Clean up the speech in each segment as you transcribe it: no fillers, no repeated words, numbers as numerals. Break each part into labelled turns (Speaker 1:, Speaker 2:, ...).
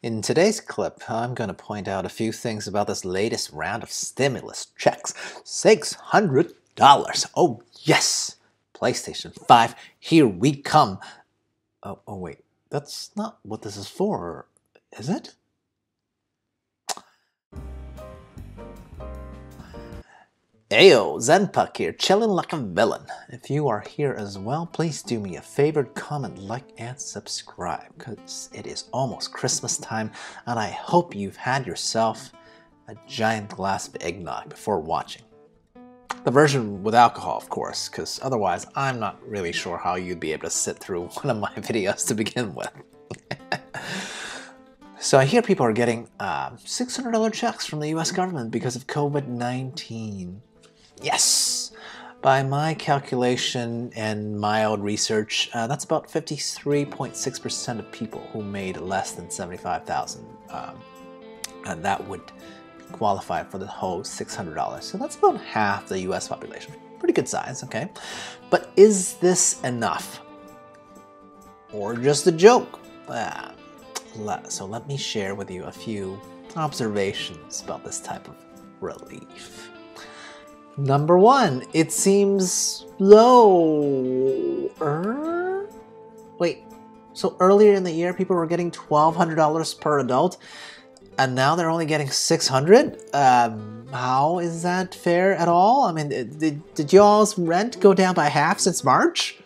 Speaker 1: In today's clip, I'm going to point out a few things about this latest round of stimulus checks. $600! Oh yes! PlayStation 5, here we come! Oh wait, that's not what this is for, is it? Ayo, Zenpuck here, chillin' like a villain. If you are here as well, please do me a favor, comment, like, and subscribe, because it is almost Christmas time, and I hope you've had yourself a giant glass of eggnog before watching. The version with alcohol, of course, because otherwise I'm not really sure how you'd be able to sit through one of my videos to begin with. So I hear people are getting $600 checks from the US government because of COVID-19. Yes! By my calculation and mild research, that's about 53.6% of people who made less than $75,000. And that would qualify for the whole $600. So that's about half the US population. Pretty good size, okay? But is this enough? Or just a joke? So let me share with you a few observations about this type of relief. Number one, it seems lower. Wait, so earlier in the year people were getting $1,200 per adult, and now they're only getting $600? How is that fair at all? I mean, did y'all's rent go down by half since March?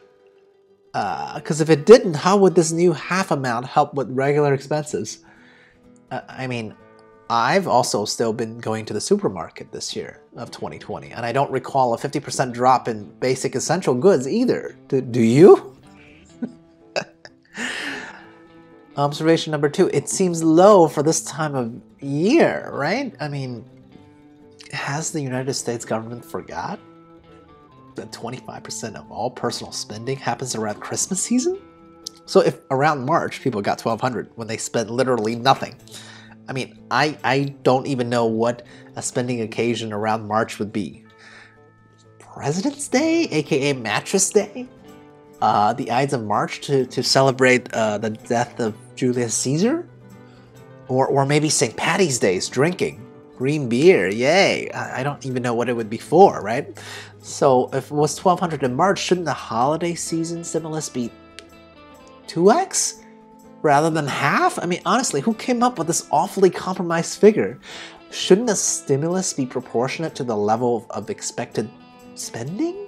Speaker 1: Because if it didn't, how would this new half amount help with regular expenses? I mean, I've also still been going to the supermarket this year of 2020, and I don't recall a 50% drop in basic essential goods either. Do you? Observation number two, it seems low for this time of year, right? I mean, has the United States government forgot that 25% of all personal spending happens around Christmas season? So if around March people got $1,200 when they spent literally nothing, I mean, I don't even know what a spending occasion around March would be. President's Day, aka Mattress Day? The Ides of March to celebrate the death of Julius Caesar? Or maybe St. Patty's Day's drinking. Green beer, yay! I don't even know what it would be for, right? So if it was $1,200 in March, shouldn't the holiday season stimulus be 2x? Rather than half? I mean, honestly, who came up with this awfully compromised figure? Shouldn't the stimulus be proportionate to the level of expected spending?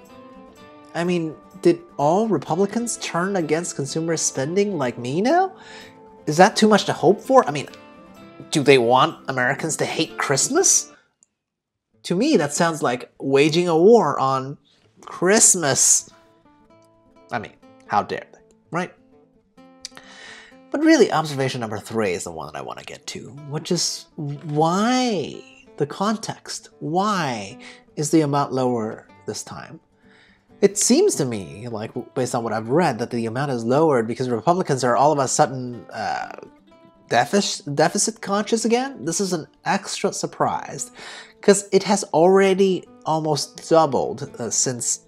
Speaker 1: I mean, did all Republicans turn against consumer spending like me now? Is that too much to hope for? I mean, do they want Americans to hate Christmas? To me, that sounds like waging a war on Christmas. I mean, how dare they, right? But really, observation number three is the one that I want to get to, which is why the context. Why is the amount lower this time? It seems to me, like based on what I've read, that the amount is lowered because Republicans are all of a sudden deficit conscious again. This is an extra surprise because it has already almost doubled since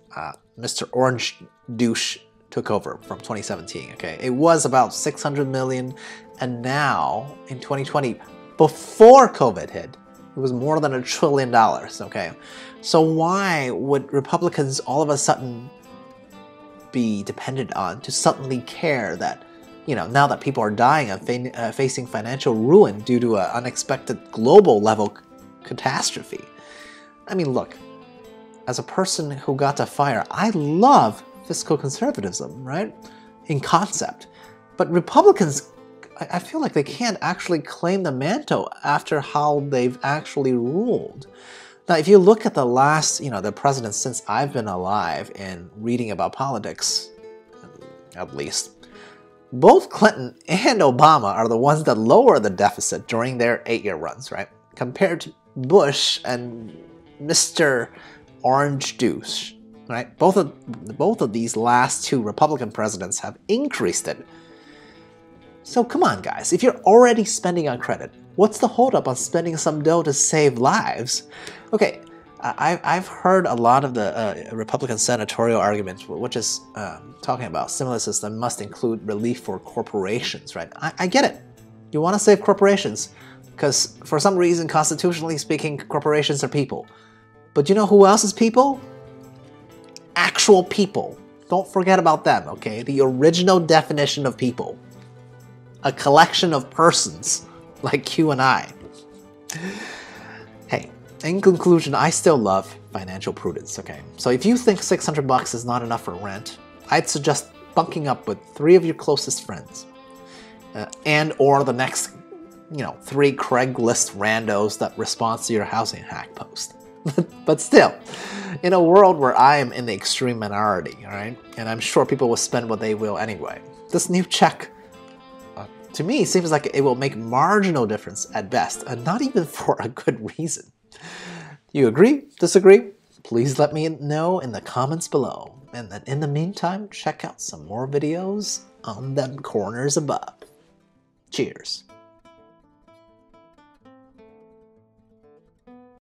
Speaker 1: Mr. Orange Douche took over from 2017, okay? It was about 600 million, and now, in 2020, before COVID hit, it was more than $1 trillion, okay? So why would Republicans all of a sudden be dependent on to suddenly care that, you know, now that people are dying and facing financial ruin due to an unexpected global level catastrophe? I mean, look, as a person who got to fire, I love fiscal conservatism, right? In concept. But Republicans, I feel like they can't actually claim the mantle after how they've actually ruled. Now, if you look at the last, the presidents since I've been alive and reading about politics, at least, both Clinton and Obama are the ones that lower the deficit during their 8-year runs, right? Compared to Bush and Mr. Orange Douche. Right? Both of these last two Republican presidents have increased it. So come on, guys. If you're already spending on credit, what's the holdup on spending some dough to save lives? Okay, I've heard a lot of the Republican senatorial arguments, which is talking about stimulus system must include relief for corporations, right? I get it. You want to save corporations, because for some reason, constitutionally speaking, corporations are people. But you know who else is people? Actual people. Don't forget about them, okay? The original definition of people. A collection of persons, like you and I. Hey, in conclusion, I still love financial prudence, okay? So if you think $600 is not enough for rent, I'd suggest bunking up with 3 of your closest friends. And or the next, 3 Craigslist randos that respond to your housing hack post. But still, in a world where I am in the extreme minority, all right, and I'm sure people will spend what they will anyway, this new check, to me, seems like it will make marginal difference at best, and not even for a good reason. You agree? Disagree? Please let me know in the comments below. And then in the meantime, check out some more videos on them corners above. Cheers.